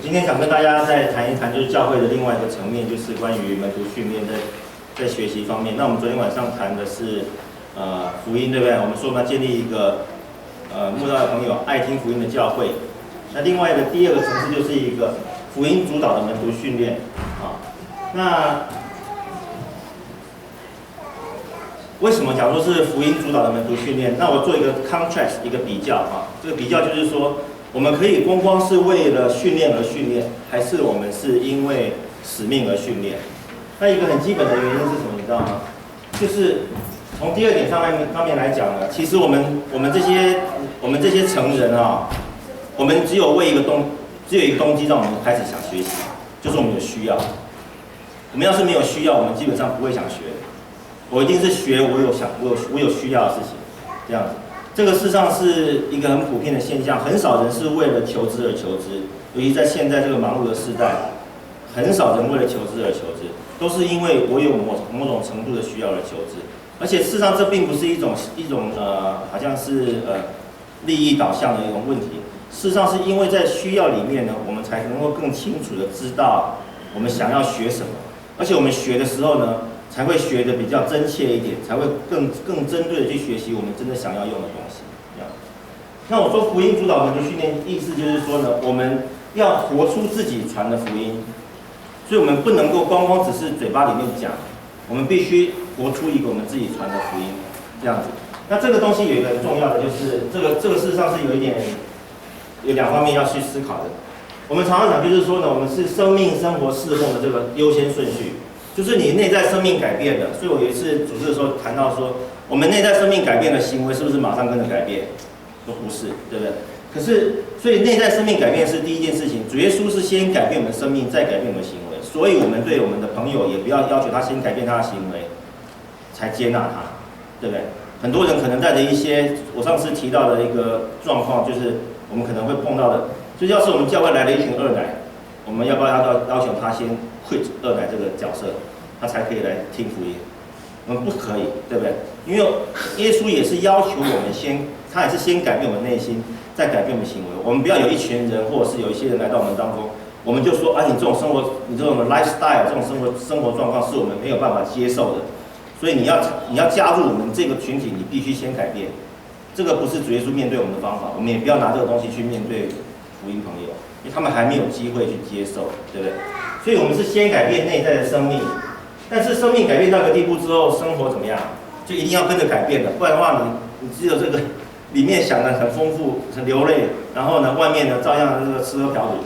今天想跟大家再谈一谈，就是教会的另外一个层面，就是关于门徒训练在学习方面。那我们昨天晚上谈的是福音，对不对？我们说我们要建立一个慕道的朋友爱听福音的教会。那另外第二个层次就是一个福音主导的门徒训练啊。那为什么讲说是福音主导的门徒训练？那我做一个 contrast， 一个比较啊。这个比较就是说，我们可以光是为了训练而训练，还是我们是因为使命而训练？那一个很基本的原因是什么？你知道吗？就是从第二点上面来讲呢，其实我们这些成人啊，我们只有一个动机让我们开始想学习，就是我们有需要。我们要是没有需要，我们基本上不会想学。我一定是学我有需要的事情，这样子。这个事实上是一个很普遍的现象，很少人是为了求知而求知，尤其在现在这个忙碌的时代，很少人为了求知而求知，都是因为我有某种程度的需要而求知。而且事实上，这并不是一种好像是利益导向的一种问题。事实上，是因为在需要里面呢，我们才能够更清楚的知道我们想要学什么，而且我们学的时候呢，才会学得比较真切一点，才会更针对的去学习我们真的想要用的东西。这样。那我说福音主导门徒训练，意思就是说呢，我们要活出自己传的福音，所以我们不能够光只是嘴巴里面讲，我们必须活出一个我们自己传的福音，这样子。那这个东西有一个很重要的，就是这个事实上是有两方面要去思考的。我们常常讲就是说呢，我们是生命、生活、侍奉的这个优先顺序。就是你内在生命改变了，所以我有一次主持的时候谈到说，我们内在生命改变的行为是不是马上跟着改变？都不是，对不对？可是，所以内在生命改变是第一件事情。主耶稣是先改变我们的生命，再改变我们的行为。所以我们对我们的朋友也不要要求他先改变他的行为，才接纳他，对不对？很多人可能带着一些我上次提到的一个状况，就是我们可能会碰到的，就是要是我们教会来了一群二奶，我们要不要要求他先quit二奶这个角色？他才可以来听福音，我们不可以，对不对？因为耶稣也是要求我们他也是先改变我们内心，再改变我们行为。我们不要有一群人，或者是有一些人来到我们当中，我们就说啊，你这种生活，你这种 lifestyle， 这种生活状况是我们没有办法接受的，所以你要加入我们这个群体，你必须先改变。这个不是主耶稣面对我们的方法，我们也不要拿这个东西去面对福音朋友，因为他们还没有机会去接受，对不对？所以我们是先改变内在的生命。但是生命改变到一个地步之后，生活怎么样？就一定要跟着改变的，不然的话你只有这个里面想的很丰富、很流泪，然后呢，外面呢照样这个吃喝嫖赌。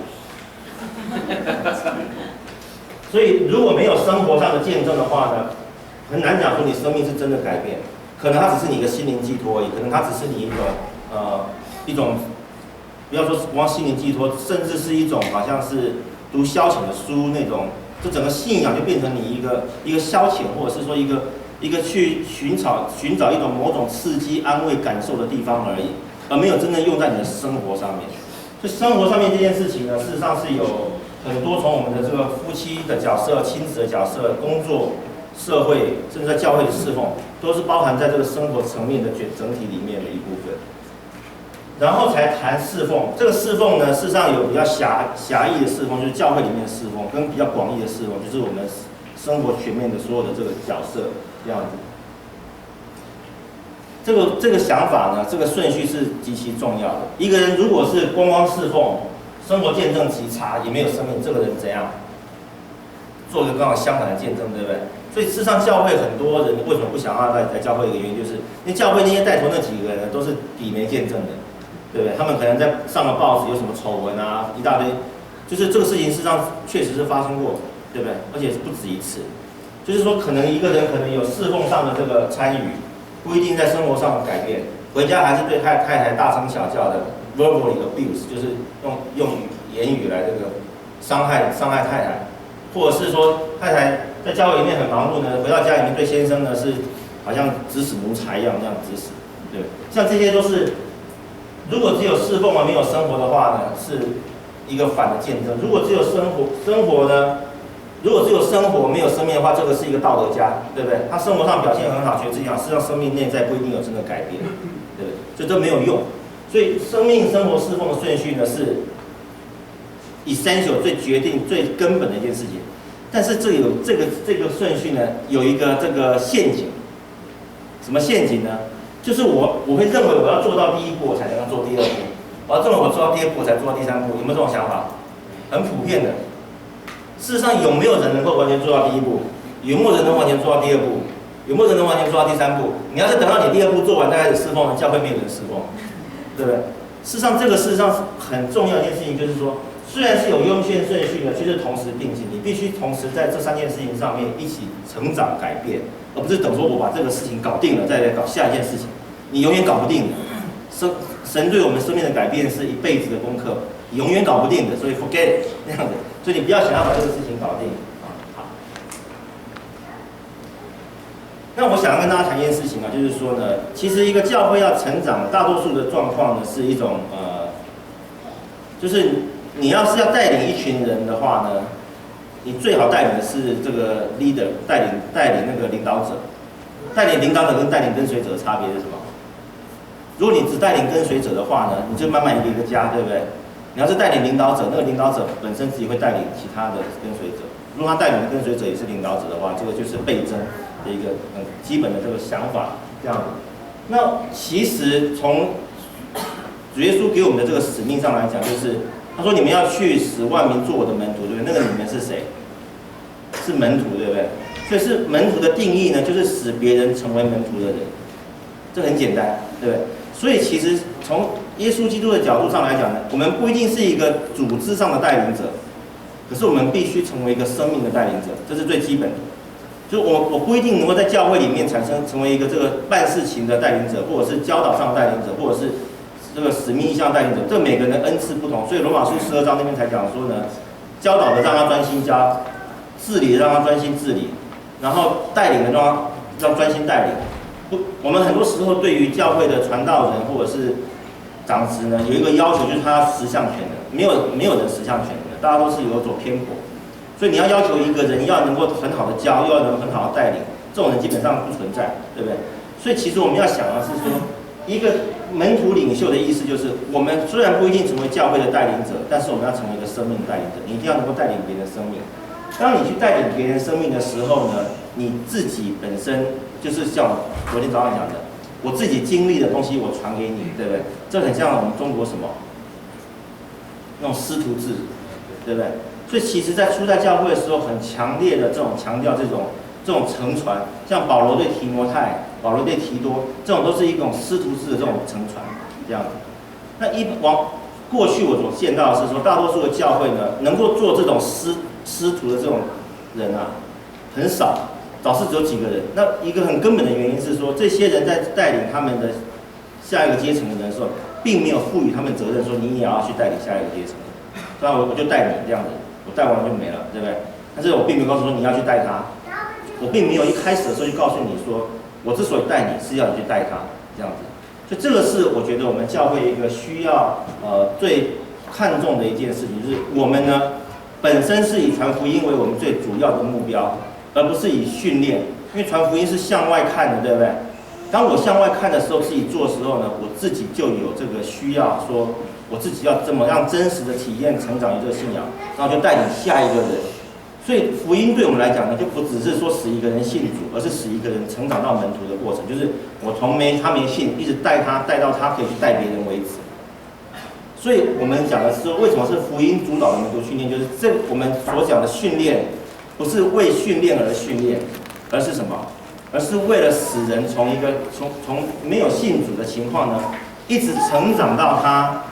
所以如果没有生活上的见证的话呢，很难讲说你生命是真的改变。可能它只是你一个心灵寄托而已，可能它只是你一种，不要说是光心灵寄托，甚至是一种好像是读消遣的书那种。这整个信仰就变成你一个消遣，或者是说一个去寻找一种某种刺激、安慰、感受的地方而已，而没有真正用在你的生活上面。所以生活上面这件事情呢，事实上是有很多从我们的这个夫妻的角色、亲子的角色、工作、社会，甚至在教会的侍奉，都是包含在这个生活层面的整体里面的一部分。然后才谈侍奉，这个侍奉呢，事实上有比较狭义的侍奉，就是教会里面的侍奉，跟比较广义的侍奉，就是我们生活全面的所有的这个角色这样子。这个想法呢，这个顺序是极其重要的。一个人如果是光侍奉，生活见证极差，也没有生命，这个人怎样做一个刚好相反的见证，对不对？所以事实上，教会很多人为什么不想要来教会？一个原因就是，因为教会那些带头那几个人都是底没见证的。对不对？他们可能在上了报纸有什么丑闻啊，一大堆，就是这个事情事实上确实是发生过，对不对？而且是不止一次。就是说，可能一个人可能有侍奉上的这个参与，不一定在生活上改变，回家还是对太太大声小叫的 verbally abuse， 就是用言语来这个伤害太太，或者是说太太在教会里面很忙碌呢，回到家里面对先生呢是好像指使奴才一样这样指使，对不对？像这些都是。如果只有侍奉而没有生活的话呢，是一个反的见证。如果只有生活呢，如果只有生活没有生命的话，这个是一个道德家，对不对？他生活上表现很好，学自己好，事实上生命内在不一定有真的改变，对不对？所以这没有用。所以生命、生活、侍奉的顺序呢是 essential 最决定最根本的一件事情。但是这个顺序呢，有一个这个陷阱。什么陷阱呢？就是我会认为我要做到第一步，我才能够做第二步；我要认为我做到第二步，我才做到第三步。有没有这种想法？很普遍的。事实上，有没有人能够完全做到第一步？有没有人能完全做到第二步？有没有人能完全做到第三步？你要是等到你第二步做完，再开始侍奉，教会没有人侍奉，对不对？事实上，这个事实上是很重要的一件事情，就是说，虽然是有优先顺序的，却是同时并进，你必须同时在这3件事情上面一起成长改变，而不是等说我把这个事情搞定了，再来搞下一件事情，你永远搞不定的。神对我们生命的改变是一辈子的功课，你永远搞不定的，所以 forget it 那样子，所以你不要想要把这个事情搞定。好，那我想要跟大家谈一件事情啊，就是说呢，其实一个教会要成长，大多数的状况呢是一种就是你要是要带领一群人的话呢，你最好带领的是这个 leader， 带领那个领导者。带领领导者跟带领跟随者的差别是什么？如果你只带领跟随者的话呢，你就慢慢一个一个加，对不对？你要是带领领导者，那个领导者本身自己会带领其他的跟随者。如果他带领的跟随者也是领导者的话，这个就是倍增的一个很基本的这个想法，这样子。那其实从主耶稣给我们的这个使命上来讲，就是他说你们要去使万民做我的门徒，对不对？那个你们是谁？是门徒，对不对？所以是门徒的定义呢，就是使别人成为门徒的人，这很简单，对不对？所以其实从耶稣基督的角度上来讲呢，我们不一定是一个组织上的带领者，可是我们必须成为一个生命的带领者，这是最基本的。就是我不一定能够在教会里面成为一个这个办事情的带领者，或者是教导上的带领者，或者是这个使命意向带领者，这每个人的恩赐不同。所以罗马书12章那边才讲说呢，教导的让他专心教，治理的让他专心治理。然后带领的要专心带领。我们很多时候对于教会的传道人或者是长职呢，有一个要求，就是他要十项全能，没有人十项全能的，大家都是有所偏颇。所以你要求一个人要能够很好的教，又要能很好的带领，这种人基本上不存在，对不对？所以其实我们要想的是说，一个门徒领袖的意思就是，我们虽然不一定成为教会的带领者，但是我们要成为一个生命带领者，你一定要能够带领别人的生命。当你去带领别人生命的时候呢，你自己本身就是像昨天早上讲的，我自己经历的东西我传给你，对不对？这很像我们中国什么那种师徒制，对不对？所以其实在初代教会的时候，很强烈的这种强调这种承传，像保罗对提摩太、保罗对提多，这种都是一种师徒制的这种承传，这样子。那过去我所见到的是说，大多数的教会呢，能够做这种师徒的这种人啊，很少，导致只有几个人。那一个很根本的原因是说，这些人在带领他们的下一个阶层的人的时候，并没有赋予他们责任，说你也要去带领下一个阶层。所以我就带你这样子，我带完了就没了，对不对？但是我并没有告诉说你要去带他，我并没有一开始的时候就告诉你说，我之所以带你是要你去带他这样子。所以这个是我觉得我们教会一个需要最看重的一件事情，就是我们呢本身是以传福音为我们最主要的目标，而不是以训练，因为传福音是向外看的，对不对？当我向外看的时候，自己做的时候呢，我自己就有这个需要，说我自己要怎么样真实的体验成长于这个信仰，然后就带领下一个人。所以福音对我们来讲呢，就不只是说使一个人信主，而是使一个人成长到门徒的过程，就是我从他没信，一直带到他可以去带别人为止。所以我们讲的是说，为什么是福音主导的门徒训练，就是我们所讲的训练，不是为训练而训练，而是什么？而是为了使人从没有信主的情况呢，一直成长到他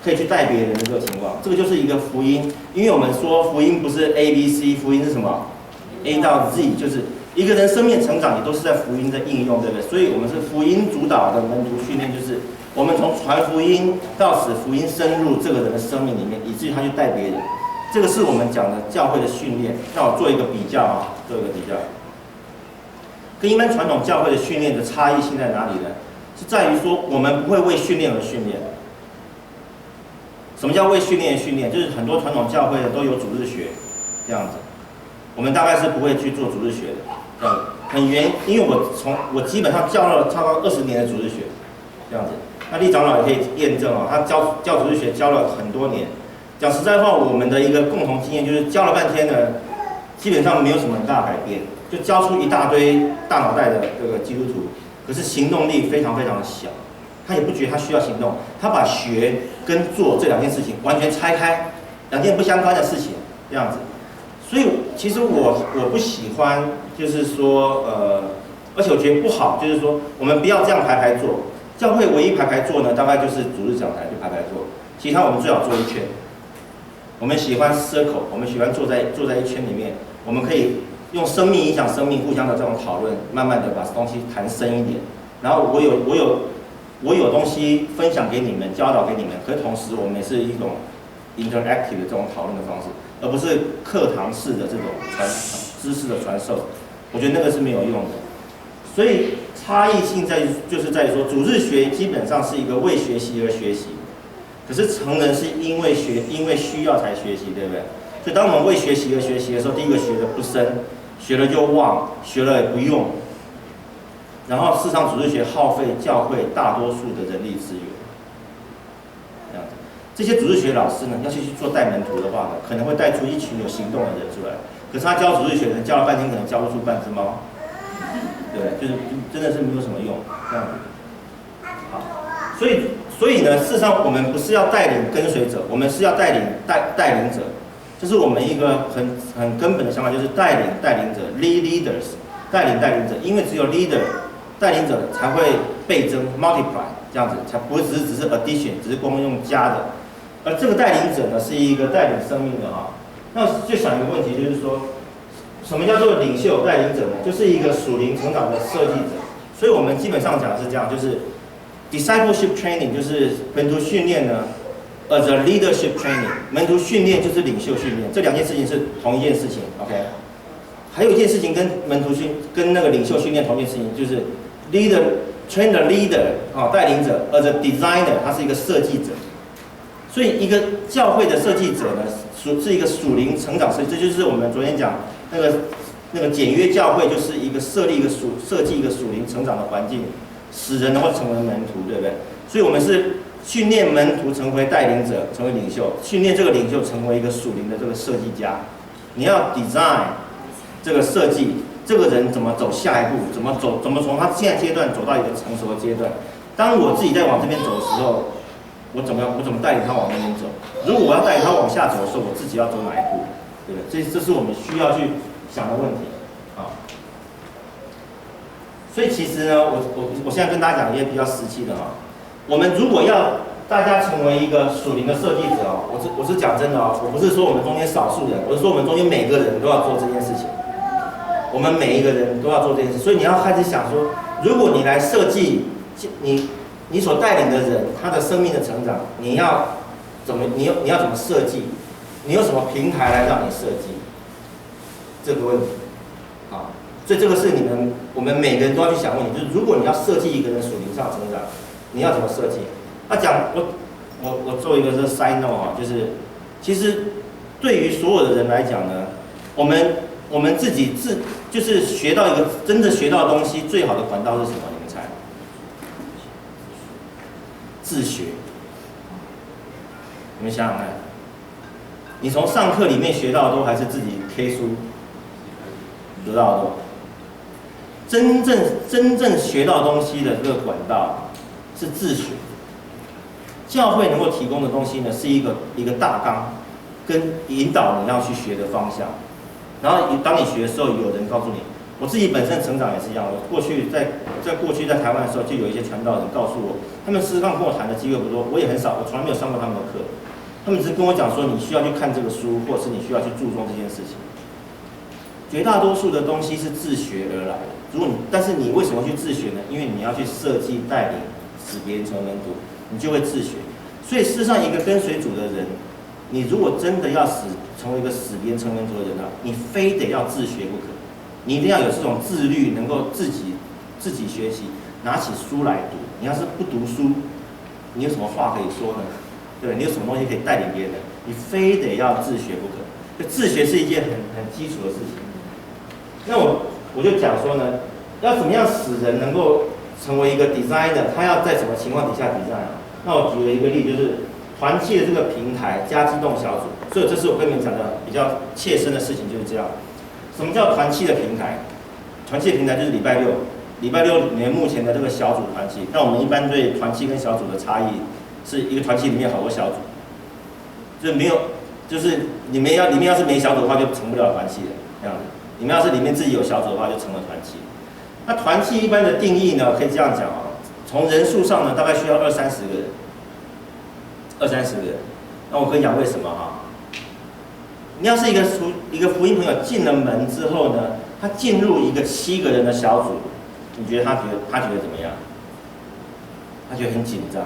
可以去带别人的这个情况。这个就是一个福音，因为我们说福音不是 A、B、C， 福音是什么 ？A 到 Z， 就是一个人生命成长也都是在福音的应用，对不对？所以我们是福音主导的门徒训练，就是我们从传福音到使福音深入这个人的生命里面，以至于他去带别人。这个是我们讲的教会的训练。让我做一个比较啊，做一个比较。跟一般传统教会的训练的差异性在哪里呢？是在于说，我们不会为训练而训练。什么叫为训练而训练？就是很多传统教会都有主日学这样子，我们大概是不会去做主日学的。因为我基本上教了差不多20年的主日学这样子。那李长老也可以验证哦，他教主日学教了很多年，讲实在话，我们的一个共同经验就是教了半天呢，基本上没有什么很大改变，就教出一大堆大脑袋的这个基督徒，可是行动力非常非常的小，他也不觉得他需要行动，他把学跟做这两件事情完全拆开，两件不相关的事情这样子。所以其实我不喜欢，就是说而且我觉得不好，就是说我们不要这样排坐。教会唯一排坐呢，大概就是主日讲台就排坐，其他我们最好坐一圈。我们喜欢 circle， 我们喜欢坐在一圈里面，我们可以用生命影响生命，互相的这种讨论，慢慢的把东西谈深一点。然后我有东西分享给你们，教导给你们，可是同时我们也是一种 interactive 的这种讨论的方式，而不是课堂式的这种知识的传授。我觉得那个是没有用的。所以差异性就是在于说，主日学基本上是一个为学习而学习。可是成人是因为需要才学习，对不对？所以当我们为学习而学习的时候，第一个学的不深，学了就忘，学了也不用。然后事实上主日学耗费教会大多数的人力资源，这样子。这些主日学老师呢，要去做带门徒的话呢，可能会带出一群有行动的人出来。可是他教主日学呢，教了半天可能教不出半只猫，对不对？就是真的是没有什么用，这样子。好，所以呢，事实上我们不是要带领跟随者，我们是要带领者，这是我们一个很根本的想法，就是带领者 leaders， 带领者，因为只有 leader 带领者才会倍增 multiply 这样子，才不会只是 addition， 只是光用加的。而这个带领者呢，是一个带领生命的啊。那就想一个问题，就是说，什么叫做领袖带领者呢？就是一个属灵成长的设计者。所以我们基本上讲的是这样，就是。discipleship training 就是门徒训练呢 ，as a leadership training， 门徒训练就是领袖训练，这两件事情是同一件事情 ，OK？ 还有一件事情跟那个领袖训练同一件事情，就是 train the leader 带领者 as a designer， 他是一个设计者，所以一个教会的设计者呢，是一个属灵成长设计，这就是我们昨天讲那个简约教会，就是一个设计一个属灵成长的环境。使人能够成为门徒，对不对？所以我们是训练门徒成为带领者，成为领袖，训练这个领袖成为一个属灵的这个设计家。你要 design 这个设计，这个人怎么走下一步，怎么从他现在阶段走到一个成熟的阶段。当我自己在往这边走的时候，我怎么带领他往那边走？如果我要带领他往下走的时候，我自己要走哪一步？对不对？这是我们需要去想的问题。所以其实呢，我现在跟大家讲一些比较实际的啊，我们如果要大家成为一个属灵的设计者哦，我是讲真的哦，我不是说我们中间少数人，我是说我们中间每个人都要做这件事情，我们每一个人都要做这件事，所以你要开始想说，如果你来设计你所带领的人他的生命的成长，你要怎么设计？你有什么平台来让你设计这个问题？好。所以这个是我们每个人都要去想问题，就是如果你要设计一个人属灵上成长，你要怎么设计？我做一个是 side note 啊，就是其实对于所有的人来讲呢，我们自己就是学到一个真的学到的东西，最好的管道是什么？你们猜？自学。你们想想看，你从上课里面学到的多，还是自己 K 书得到的多？真正学到东西的这个管道是自学。教会能够提供的东西呢，是一个大纲，跟引导你要去学的方向。然后当你学的时候，有人告诉你，我自己本身成长也是一样。我过去在台湾的时候，就有一些传道人告诉我，他们事实上跟我谈的机会不多，我也很少，我从来没有上过他们的课。他们只是跟我讲说，你需要去看这个书，或者是你需要去注重这件事情。绝大多数的东西是自学而来的。但是你为什么去自学呢？因为你要去设计带领使别人成为门徒，你就会自学。所以事实上，一个跟随主的人，你如果真的要成为一个使别人成为门徒的人啊，你非得要自学不可。你一定要有这种自律，能够自己学习，拿起书来读。你要是不读书，你有什么话可以说呢？对，你有什么东西可以带领别人的？你非得要自学不可。就自学是一件很基础的事情。那我就讲说呢，要怎么样使人能够成为一个 designer， 他要在什么情况底下 design 啊？那我举了一个例，就是团契的这个平台加机动小组，所以这是我跟你们讲的比较切身的事情，就是这样。什么叫团契的平台？团契的平台就是礼拜六里面目前的这个小组团契。那我们一般对团契跟小组的差异，是一个团契里面有好多小组，就是没有，就是里面要是没小组的话，就成不了团契的这样子。你们要是里面自己有小组的话，就成了团契。那团契一般的定义呢，可以这样讲啊，从人数上呢，大概需要20-30个人，20-30个人。那我跟你讲为什么哈？你要是一个福音朋友进了门之后呢，他进入一个7个人的小组，你觉得他觉得怎么样？他觉得很紧张，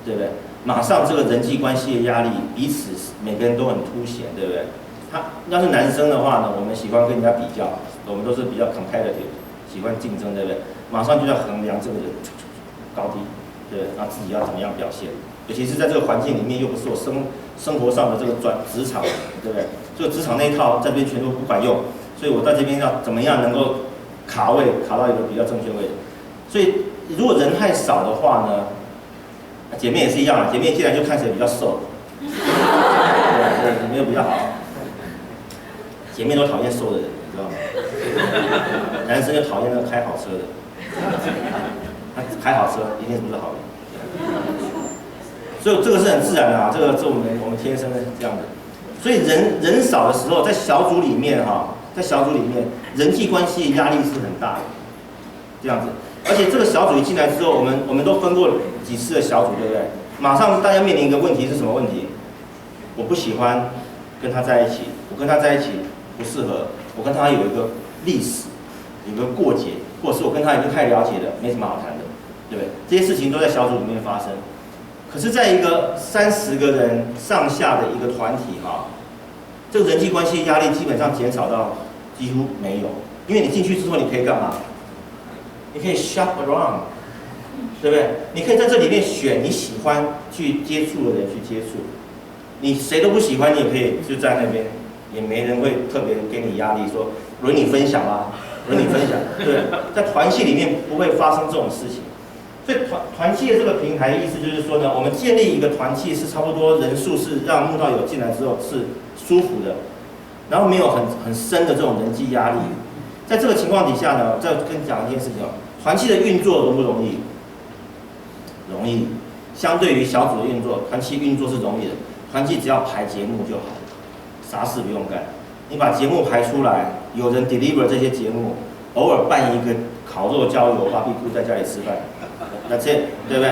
对不对？马上这个人际关系的压力，彼此每个人都很凸显，对不对？他要是男生的话呢，我们喜欢跟人家比较，我们都是比较 competitive， 喜欢竞争，对不对？马上就要衡量这个人高低，对不对？然后自己要怎么样表现，尤其是在这个环境里面，又不是我生活上的这个职场，对不对？这个职场那一套在这边全都不管用，所以我在这边要怎么样能够卡位，卡到一个比较正确位。所以如果人太少的话呢，姐妹也是一样啊，姐妹进来就看起来比较瘦，对，没有比较好。姐妹都讨厌瘦的人，你知道吗？男生就讨厌那个开好车的，他开好车一定是不是好人。所以这个是很自然的啊，这我们天生的这样的。所以人少的时候，在小组里面哈，在小组里面人际关系压力是很大的，这样子。而且这个小组一进来之后，我们都分过几次的小组，对不对？马上大家面临一个问题是什么问题？我不喜欢跟他在一起，我跟他在一起不适合，我跟他有一个历史，有一个过节，或者是我跟他已经太了解了，没什么好谈的，对不对？这些事情都在小组里面发生。可是，在一个30个人上下的一个团体哈，这个人际关系压力基本上减少到几乎没有，因为你进去之后你可以干嘛？你可以 shop around， 对不对？你可以在这里面选你喜欢去接触的人去接触，你谁都不喜欢，你也可以就在那边，也没人会特别给你压力说轮你分享啦，轮你分享，对，在团契里面不会发生这种事情。所以团契的这个平台的意思就是说呢，我们建立一个团契是差不多人数是让慕道友进来之后是舒服的，然后没有很深的这种人际压力。在这个情况底下呢，再跟你讲一件事情哦，团契的运作容不容易？容易。相对于小组的运作，团契运作是容易的。团契只要排节目就好，啥事不用干。你把节目排出来，有人 deliver 这些节目，偶尔办一个烤肉郊游、barbecue，在家里吃饭。That's it， 对不对？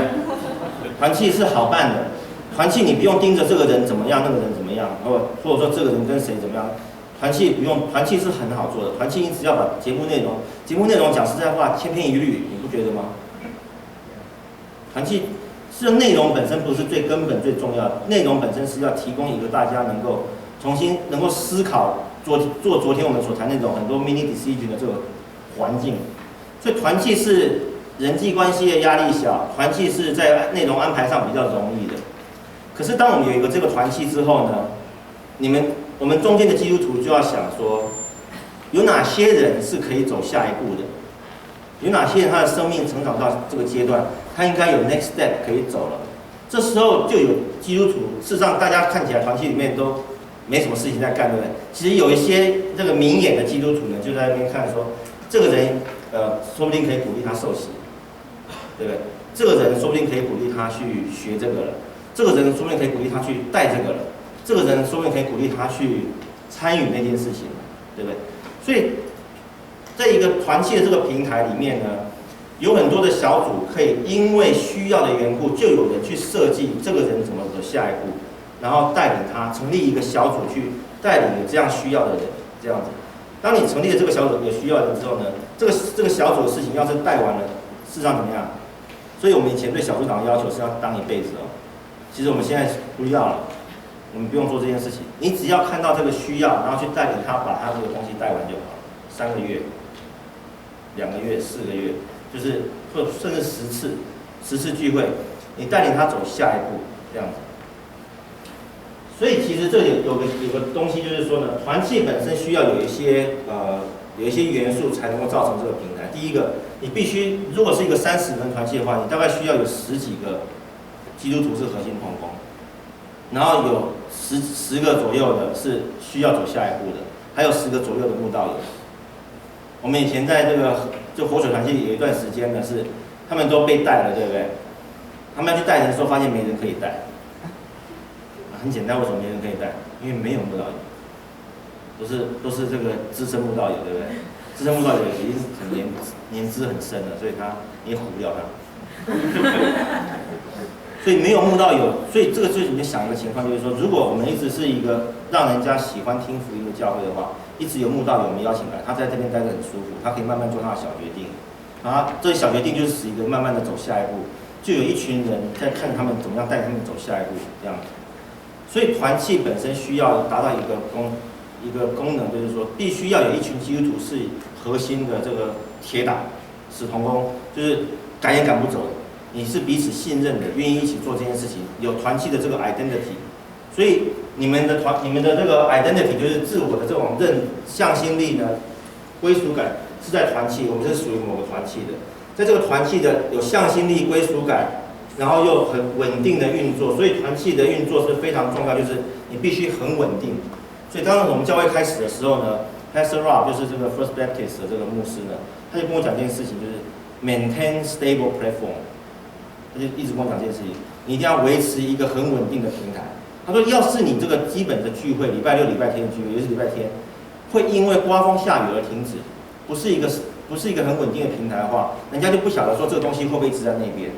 团契是好办的，团契你不用盯着这个人怎么样，那个人怎么样，或者说这个人跟谁怎么样，团契不用，团契是很好做的。团契你只要把节目内容讲实在话，千篇一律，你不觉得吗？团契是内容本身不是最根本最重要的，内容本身是要提供一个大家能够重新能够思考做昨天我们所谈那种很多 mini decision 的这个环境，所以团契是人际关系的压力小，团契是在内容安排上比较容易的。可是当我们有一个这个团契之后呢，我们中间的基督徒就要想说，有哪些人是可以走下一步的？有哪些人他的生命成长到这个阶段，他应该有 next step 可以走了？这时候就有基督徒，事实上大家看起来团契里面都没什么事情在干，对不对？其实有一些这个明眼的基督徒呢，就在那边看说，这个人说不定可以鼓励他受洗。对不对？这个人说不定可以鼓励他去学这个了，这个人说不定可以鼓励他去带这个了，这个人说不定可以鼓励他去参与那件事情，对不对？所以，在一个团契的这个平台里面呢，有很多的小组可以因为需要的缘故，就有人去设计这个人怎么走下一步，然后带领他成立一个小组去带领有这样需要的人，这样子。当你成立了这个小组有需要的人之后呢，这个小组的事情要是带完了，事实上怎么样？所以我们以前对小组长的要求是要当一辈子哦，其实我们现在不要了，我们不用做这件事情，你只要看到这个需要，然后去带领他把他这个东西带完就好了，3个月、2个月、4个月，就是或甚至10次聚会，你带领他走下一步这样子。所以其实这里有个东西就是说呢，团契本身需要有一些元素才能够造成这个平台。第一个，你必须如果是一个30人团契的话，你大概需要有10几个基督徒是核心同工，然后有十个左右的是需要走下一步的，还有10个左右的慕道友。我们以前在这个就活水团契有一段时间呢，是他们都被带了，对不对？他们要去带人的时候，发现没人可以带。很简单，为什么没人可以带？因为没有慕道友，都是这个资深慕道友，对不对？资深慕道友已经很年资很深了，所以你也唬不了他。所以没有慕道友，所以这个你就想一个情况，就是说，如果我们一直是一个让人家喜欢听福音的教会的话，一直有慕道友我们邀请来，他在这边待得很舒服，他可以慢慢做他的小决定，然后这小决定就是使一个慢慢的走下一步，就有一群人在看他们怎么样带他们走下一步这样子。所以团契本身需要达到一个功能，就是说必须要有一群基督徒是核心的这个铁打死同工，就是赶也赶不走的。你是彼此信任的，愿意一起做这件事情，有团契的这个 identity， 所以你们的这个 identity 就是自我的这种向心力呢，归属感是在团契，我们是属于某个团契的，在这个团契的有向心力、归属感，然后又很稳定的运作，所以团契的运作是非常重要，就是你必须很稳定。所以当我们教会开始的时候呢 ，Pastor Rob 就是这个 First Baptist 的这个牧师呢，他就跟我讲一件事情，就是 maintain stable platform。他就一直跟我讲这件事情，你一定要维持一个很稳定的平台。他说，要是你这个基本的聚会，礼拜六、礼拜天的聚会，尤其是礼拜天，会因为刮风下雨而停止，不是一个很稳定的平台的话，人家就不晓得说这个东西会不会一直在那边。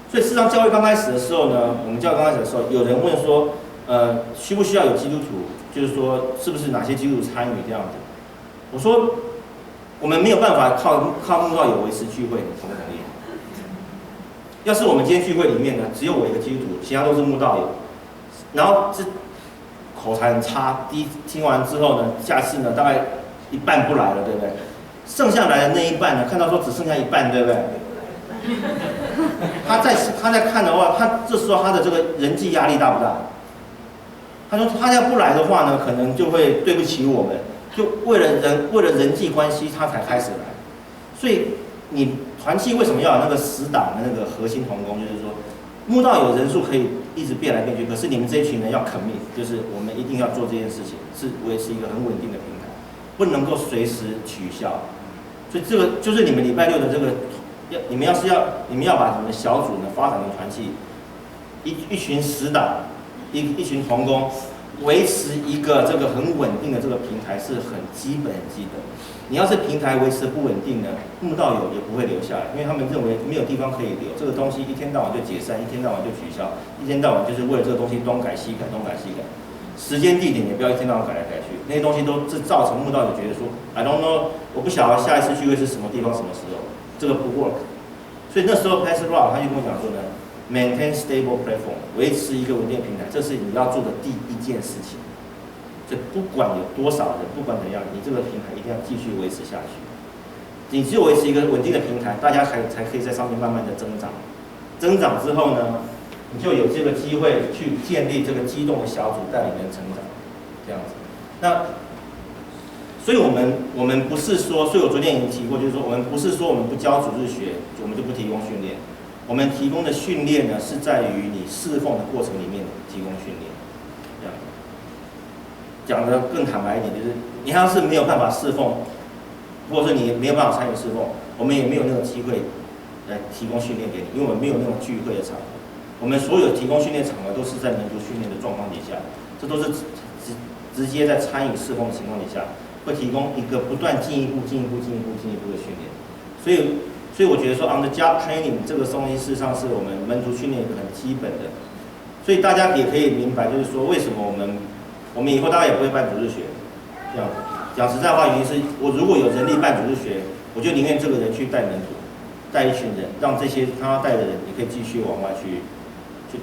所以事实上，教会刚开始的时候呢，我们教会刚开始的时候，有人问说，需不需要有基督徒？就是说，是不是哪些基督徒参与这样子？我说，我们没有办法靠慕道友维持聚会，你同不同意？要是我们今天聚会里面呢，只有我一个基督徒，其他都是慕道友，然后这口才很差，听完之后呢，下次呢大概一半不来了，对不对？剩下来的那一半呢，看到说只剩下一半，对不对？他在看的话，他这时候他的这个人际压力大不大？他说他要不来的话呢，可能就会对不起我们，就为了人际关系他才开始来，所以你团契为什么要有那个死党的那个核心同工？就是说，慕道友人数可以一直变来变去，可是你们这一群人要 commit， 就是我们一定要做这件事情，是维持一个很稳定的平台，不能够随时取消。所以这个就是你们礼拜六的这个，你们要把你们的小组呢发展成团契，一群死党，一群同工，维持一个这个很稳定的这个平台是很基本。你要是平台维持不稳定呢，慕道友也不会留下来，因为他们认为没有地方可以留，这个东西一天到晚就解散，一天到晚就取消，一天到晚就是为了这个东西东改西改，时间地点也不要一天到晚改来改去，那些东西都是造成慕道友觉得说 I don't know， 我不晓得下一次聚会是什么地方什么时候，这个不 work。所以那时候 Pastor Rob 他就跟我讲说呢 ，maintain stable platform， 维持一个稳定平台，这是你要做的第一件事情。所以不管有多少人，不管怎样，你这个平台一定要继续维持下去。你只有维持一个稳定的平台，大家才可以在上面慢慢的增长。增长之后呢，你就有这个机会去建立这个机动的小组，带领人成长，这样子。那，所以我们不是说，所以我昨天已经提过，就是说我们不是说我们不教主日学，我们就不提供训练。我们提供的训练呢，是在于你侍奉的过程里面提供训练，这样。讲的更坦白一点，就是你要是没有办法侍奉，或者是你没有办法参与侍奉，我们也没有那个机会来提供训练给你，因为我们没有那种聚会的场合。我们所有提供训练场合都是在门徒训练的状况底下，这都是直接在参与侍奉的情况底下，会提供一个不断进一步的训练。所以我觉得说 on the job training 这个东西事实上是我们门徒训练一个很基本的，所以大家也可以明白，就是说为什么我们以后大概也不会办主日学，这样讲实在话，原因是我如果有人力办主日学，我就宁愿这个人去带门徒，带一群人，让这些他带的人也可以继续往外去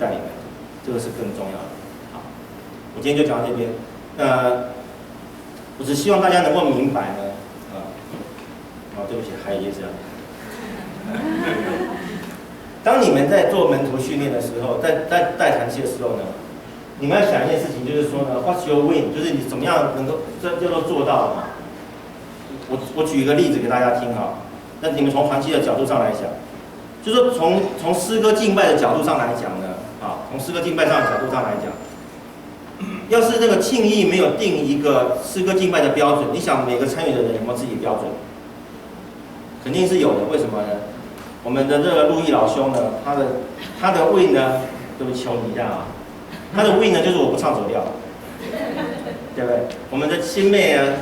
带领门徒，这个是更重要的。好，我今天就讲到这边。我只希望大家能够明白呢，对不起，还有一件事。当你们在做门徒训练的时候，在带团契的时候呢，你们要想一件事情，就是说呢 ，What's your win？ 就是你怎么样能够这都做到了嘛？我举一个例子给大家听哈。那你们从团契的角度上来讲，就是说从诗歌敬拜的角度上来讲呢，从诗歌敬拜上的角度上来讲，要是这个庆义没有定一个诗歌敬拜的标准，你想每个参与的人有没有自己标准？肯定是有的。为什么呢？我们的这个陆毅老兄呢，他的 win 呢，对不起，求你一下啊，他的 win 呢就是我不唱走调，对不对？我们的新妹呢，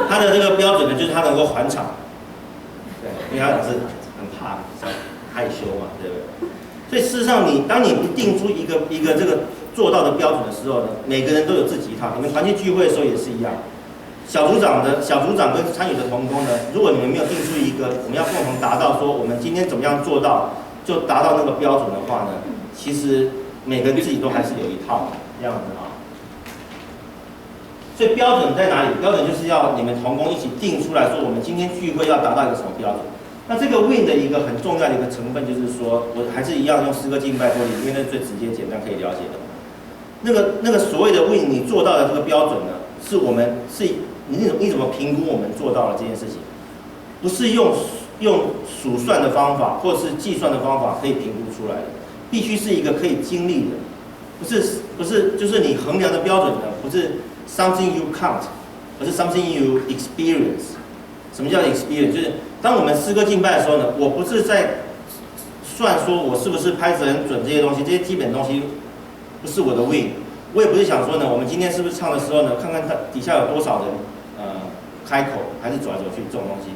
他的这个标准呢，就是他能够还场，对，因为他是很怕害羞嘛，对不对？所以事实上当你不定出一个这个做到的标准的时候呢，每个人都有自己一套。你们团契聚会的时候也是一样，小组长跟参与的同工呢，如果你们没有定出一个我们要共同达到说我们今天怎么样做到就达到那个标准的话呢，其实每个人自己都还是有一套这样子啊。所以标准在哪里？标准就是要你们同工一起定出来说，我们今天聚会要达到一个什么标准。那这个 win 的一个很重要的一个成分就是说，我还是一样用诗歌敬拜说，因为那最直接简单可以了解的。那个所谓的 win 你做到的这个标准呢，是你怎么评估我们做到了这件事情？不是用数算的方法或是计算的方法可以评估出来的，必须是一个可以经历的，不是就是你衡量的标准呢，不是 something you count， 而是 something you experience。什么叫 experience？ 就是当我们诗歌敬拜的时候呢，我不是在算说我是不是拍子很准这些东西，这些基本东西不是我的 win。我也不是想说呢，我们今天是不是唱的时候呢，看看它底下有多少人开口，还是走来走去这种东西。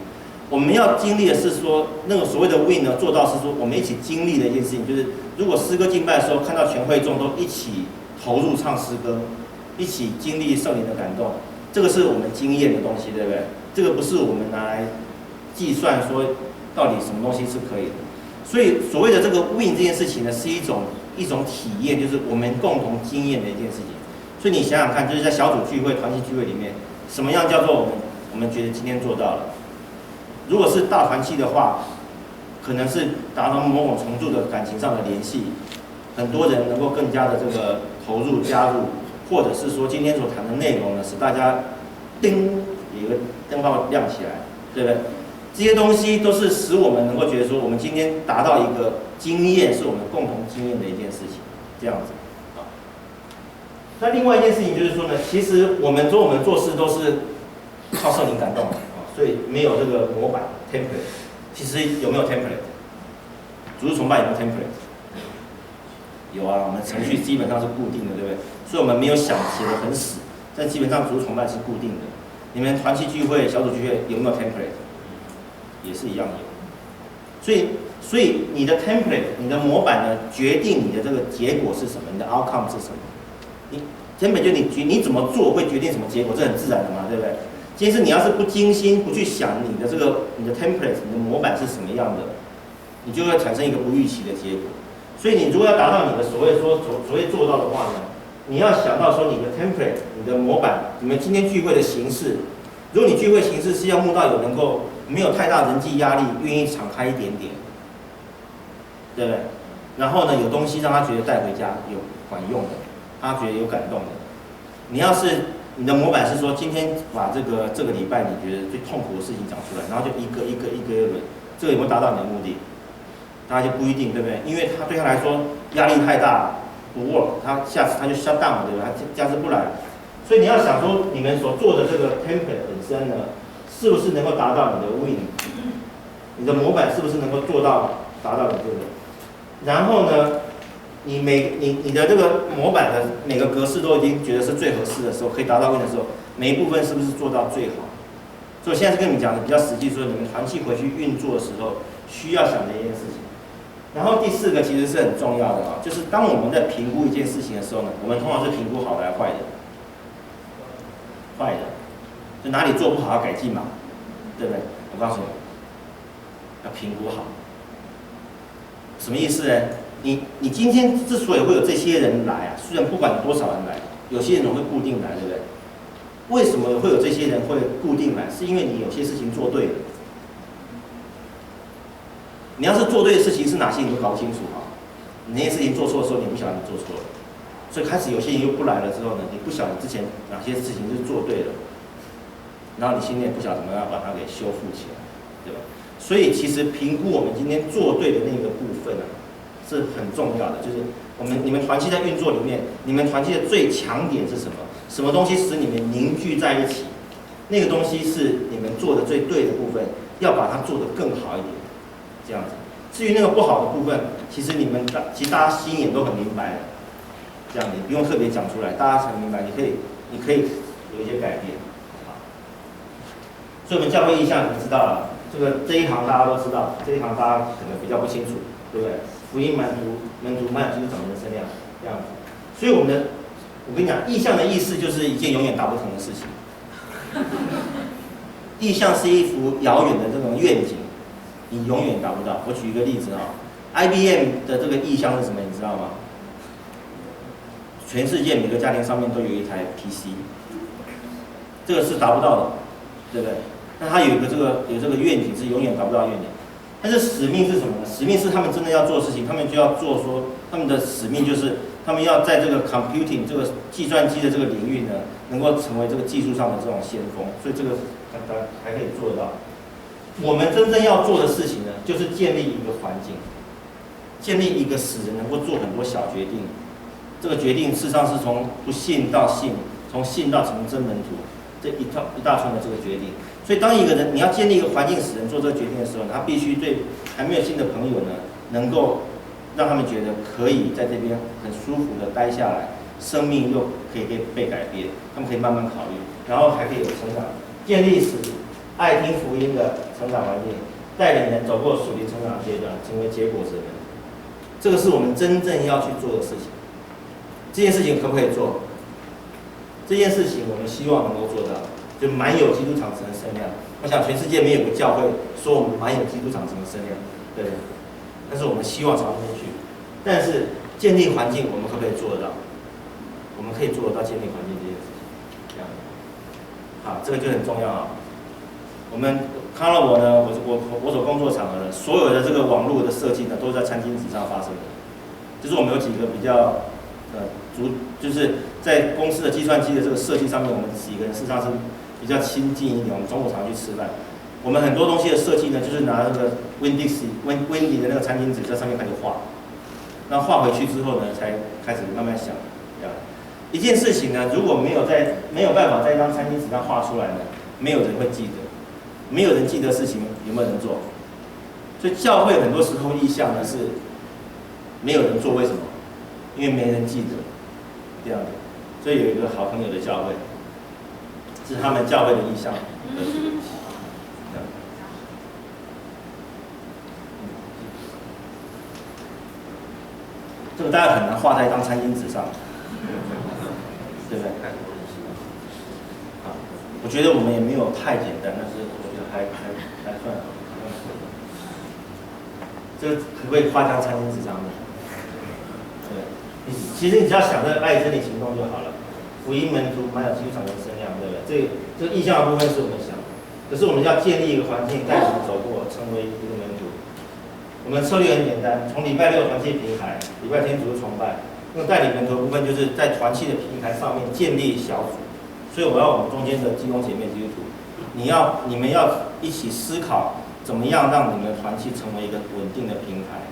我们要经历的是说，那个所谓的 win 呢，做到是说我们一起经历的一件事情，就是如果诗歌敬拜的时候看到全会众都一起投入唱诗歌，一起经历圣灵的感动，这个是我们经验的东西，对不对？这个不是我们拿来计算说到底什么东西是可以的。所以所谓的这个 win 这件事情呢，是一种体验，就是我们共同经验的一件事情。所以你想想看，就是在小组聚会、团契聚会里面，什么样叫做我们觉得今天做到了？如果是大团契的话，可能是达到某种程度的感情上的联系，很多人能够更加的这个投入加入，或者是说今天所谈的内容呢，使大家叮有一个灯泡亮起来，对不对？这些东西都是使我们能够觉得说，我们今天达到一个经验，是我们共同经验的一件事情，这样子。那另外一件事情就是说呢，其实我们做事都是靠圣灵感动的啊，所以没有这个模板 template。其实有没有 template？ 主日崇拜有没有 template？ 有啊，我们程序基本上是固定的，对不对？所以我们没有写得很死，但基本上主日崇拜是固定的。你们团契聚会、小组聚会有没有 template？ 也是一样有。所以你的 template， 你的模板呢，决定你的这个结果是什么，你的 outcome 是什么。你 template 就你怎么做会决定什么结果，这很自然的嘛，对不对？今天是你要是不精心不去想你的 template， 你的模板是什么样的，你就会产生一个不预期的结果。所以你如果要达到你的所谓做到的话呢，你要想到说你的 template， 你的模板，你们今天聚会的形式，如果你聚会形式是要慕道友能够没有太大人际压力，愿意敞开一点点，对不对？然后呢，有东西让他觉得带回家有管用的，他觉得有感动的。你要是你的模板是说，今天把这个礼拜你觉得最痛苦的事情讲出来，然后就一个轮，这个有没有达到你的目的？大家就不一定，对不对？因为对他来说压力太大，不 work， 下次他就 shut down 了，对吧？他下次不来。所以你要想说，你们所做的这个 template 本身呢，是不是能够达到你的 win？ 你的模板是不是能够达到你这个？然后呢，你的这个模板的每个格式都已经觉得是最合适的时候，可以达到 win 的时候，每一部分是不是做到最好？所以我现在是跟你们讲的比较实际，说你们团契回去运作的时候需要想的一件事情。然后第四个其实是很重要的啊，就是当我们在评估一件事情的时候呢，我们通常是评估好的还是坏的？坏的，就哪里做不好要改进嘛，对不对？我告诉你，要评估好。什么意思呢？你今天之所以会有这些人来啊，虽然不管多少人来，有些人会固定来，对不对？为什么会有这些人会固定来？是因为你有些事情做对了。你要是做对的事情是哪些，你都搞不清楚啊。你那些事情做错的时候，你不晓得你做错了，所以开始有些人又不来了之后呢，你不晓得之前哪些事情是做对了，然后你心里也不晓得怎么样把它给修复起来，对吧？所以其实评估我们今天做对的那个部分啊，是很重要的。就是你们团契在运作里面，你们团契的最强点是什么？什么东西使你们凝聚在一起？那个东西是你们做的最对的部分，要把它做得更好一点，这样子。至于那个不好的部分，其实大家心眼都很明白了，这样你不用特别讲出来，大家很明白，你可以有一些改变。所以我们教会意向你们知道了，这一行大家都知道，这一行大家可能比较不清楚，对不对？福音门徒满有基督长人生量这样子。所以我跟你讲，意向的意思就是一件永远达不成的事情。意向是一幅遥远的这种愿景，你永远达不到。我举一个例子啊 ，IBM 的这个意向是什么？你知道吗？全世界每个家庭上面都有一台 PC， 这个是达不到的，对不对？那他有这个愿景是永远达不到的愿景，但是使命是什么呢？使命是他们真的要做事情，他们就要做说他们的使命就是他们要在这个 computing 这个计算机的这个领域呢，能够成为这个技术上的这种先锋，所以这个还可以做得到。我们真正要做的事情呢，就是建立一个环境，建立一个使人能够做很多小决定。这个决定事实上是从不信到信，从信到成真门徒，这一大串的这个决定。所以当一个人你要建立一个环境使人做这个决定的时候，他必须对还没有信的朋友呢，能够让他们觉得可以在这边很舒服的待下来，生命又可以被改变，他们可以慢慢考虑，然后还可以有成长，建立使爱听福音的成长环境，带领人走过属灵成长阶段，成为结果子的人。这个是我们真正要去做的事情。这件事情可不可以做？这件事情我们希望能够做到，就满有基督长成的身量。我想全世界没有个教会说我们满有基督长成的身量，对不对？但是我们希望朝那边去。但是建立环境，我们可不可以做得到？我们可以做得到建立环境这件事情。这样，好，这个就很重要啊。我们看到我呢，我所工作场合的所有的这个网络的设计呢，都是在餐巾纸上发生的。就是我们有几个比较就是在公司的计算机的这个设计上面，我们几个人事实上是比较亲近一点。我们中午常去吃饭，我们很多东西的设计呢，就是拿那个 Wendy 的那个餐巾纸在上面开始画，那画回去之后呢，才开始慢慢想，这样一件事情呢，如果没有办法在一张餐巾纸上画出来呢，没有人会记得，没有人记得事情，有没有人做？所以教会很多时候意向呢是没有人做，为什么？因为没人记得，这样的。所以有一个好朋友的教会，是他们教会的意向。这个大家很难画在一张餐巾纸上，对不对？我觉得我们也没有太简单，但是我觉得还算好。这个可不可以画在餐巾纸上面？对。其实你只要想着爱真理行动就好了。福音门徒满有基督长人生量，对不对？这个意向的部分是我们想的，可是我们要建立一个环境，带我们走过，成为一个门徒。我们策略很简单，从礼拜六团契平台，礼拜天主日崇拜，那带领门徒的部分就是在团契的平台上面建立小组。所以我要我们中间的弟兄姐妹基督徒，你们要一起思考，怎么样让你们的团契成为一个稳定的平台，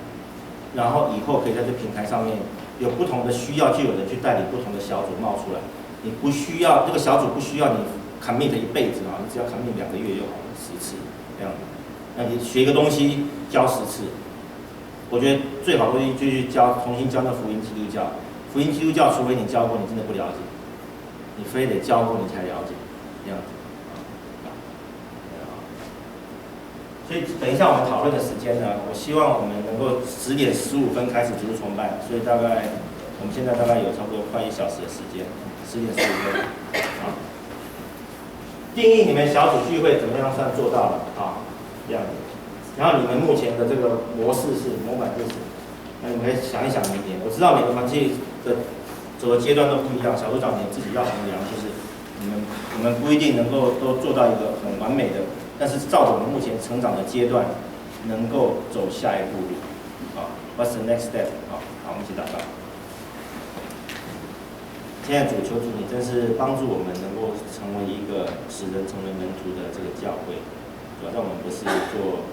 然后以后可以在这平台上面有不同的需要，就有人去带领不同的小组冒出来。你不需要这个小组不需要你 commit 一辈子啊，你只要 commit 2个月就好了，10次这样。那你学一个东西教10次，我觉得最好的东西就去重新教那福音基督教。福音基督教，除非你教过，你真的不了解，你非得教过你才了解，这样子。所以等一下我们讨论的时间呢，我希望我们能够10点15分开始主日崇拜，所以大概我们现在大概有差不多快1小时的时间，10点15分。好，定义你们小组聚会怎么样算做到了啊？这样子。然后你们目前的这个模式是模板是什么？那你们可以想一想明年。我知道每个团契的走的阶段都不一样，小组长你自己要衡量，就是你们不一定能够都做到一个很完美的，但是照着我们目前成长的阶段，能够走下一步路。好 ，What's the next step？ 好，我们一起祷告。现在主求主你真是帮助我们能够成为一个使人成为门徒的这个教会，主要让我们不是做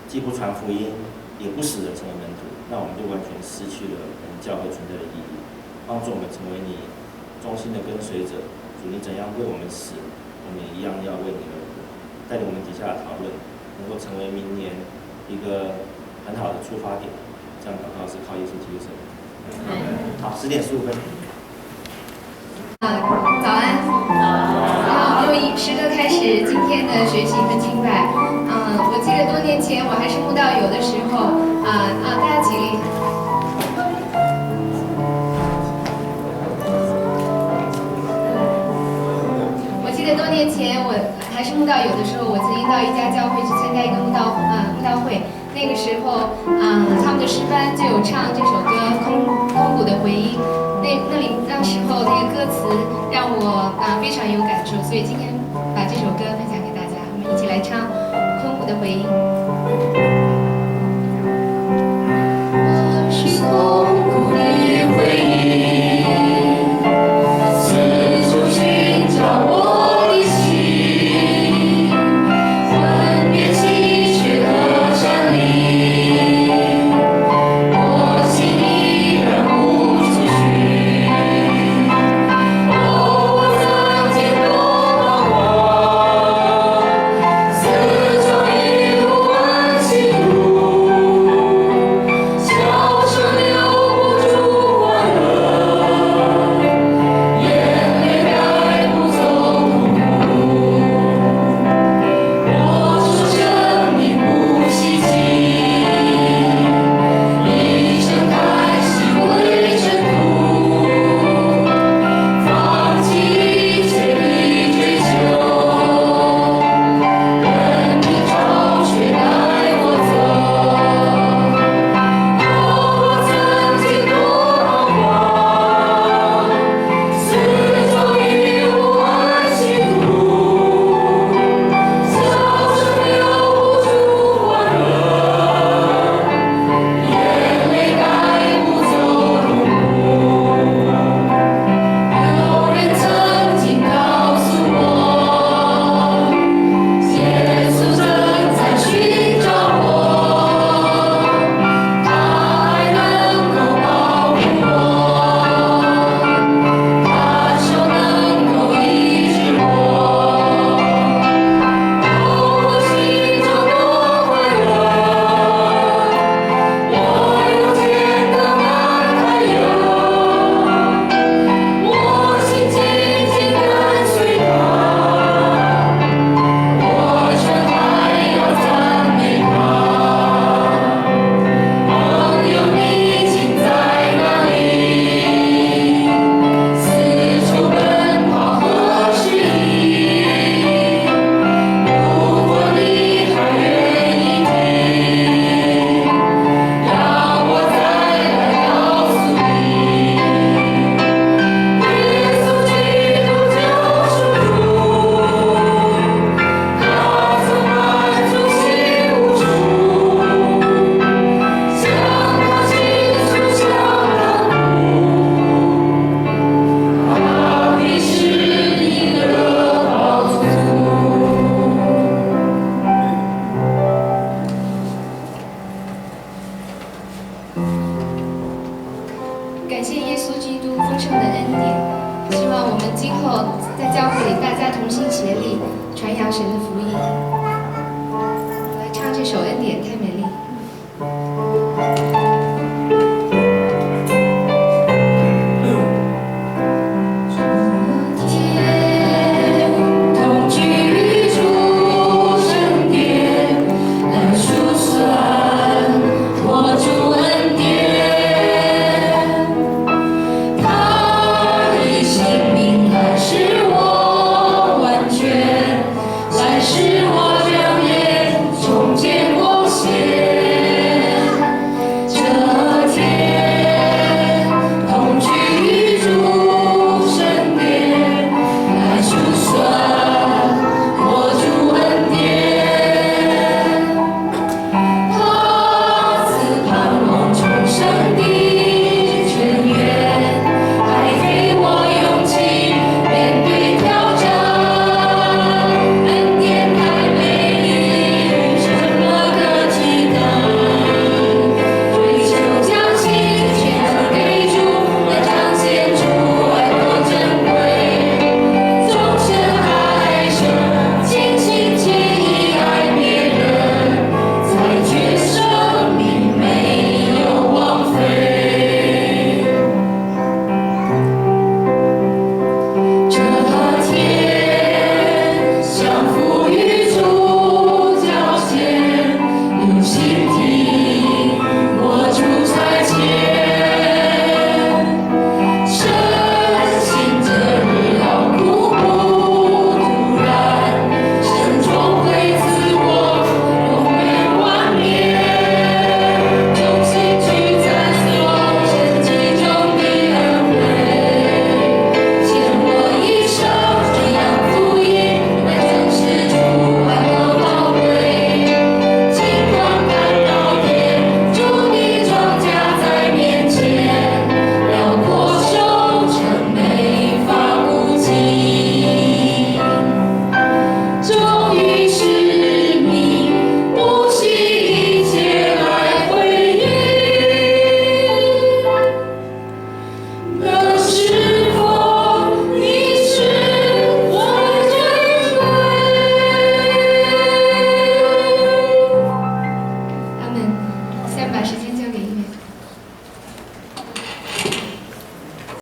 既不传福音，也不使人成为门徒，那我们就完全失去了我们教会存在的意义。帮助我们成为你忠心的跟随者，主你怎样为我们死，我们也一样要为你而活。带领我们底下的讨论，能够成为明年一个很好的出发点。这样祷告是靠耶稣基督圣名。好，10点15分。早安。好，我们用诗歌开始今天的学习和敬拜。我记得多年前我还是慕道友的时候，大家起立。我记得多年前我还是慕道友的时候，我曾经到一家教会去参加一个慕道会。那个时候，他们的诗班就有唱这首歌《空谷的回音》。那时候那个歌词让我非常有感受，所以今天把这首歌分享给大家，我们一起来唱《空谷的回音》。我是空谷的回音，四处寻找我的心，分别崎岖的山岭，我心依然无处寻。哦，我曾经多彷徨，四周一无安息路，笑声留不住欢乐，眼泪带不走痛苦。我说生命不稀奇，一生叹息为尘土，放弃一切的追求，任你潮水带我走。我曾经多彷徨，四周一无安息路，笑声留不住欢乐，眼泪带不走痛苦。有人曾经告诉我，耶稣正在寻找我，他还能够保护我，他手能够医治我。我心中多快乐，我有天堂安排有，我心紧紧跟随他，我全还要赞美他。朋友你竟在哪里？四处奔跑何时已？如果你还愿意听，让我再来告诉你，耶稣基督救赎主，他曾满足心无处，向他倾诉向他哭，他必是你的宝足。感谢耶稣基督丰盛的恩典，希望我们今后在教会里大家同心协力，传扬神的福音。来唱这首《恩典太美丽》。